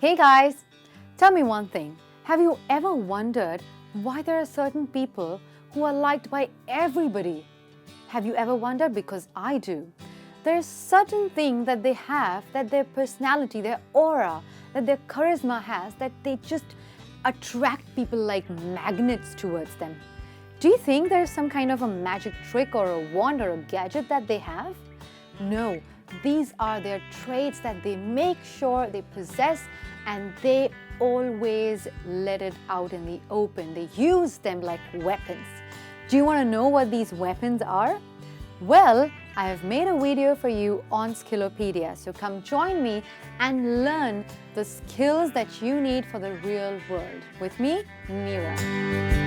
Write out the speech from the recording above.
Hey guys, tell me one thing. Have you ever wondered why there are certain people who are liked by everybody? Have you ever wondered? Because I do. There's certain thing that they have, that their personality, their aura, that their charisma has, that they just attract people like magnets towards them. Do you think there's some kind of a magic trick or a wand or a gadget that they have? No, these are their traits that they make sure they possess, and they always let it out in the open. They use them like weapons. Do you want to know what these weapons are? Well, I have made a video for you on Skillopedia, so come join me and learn the skills that you need for the real world. With me, Meera.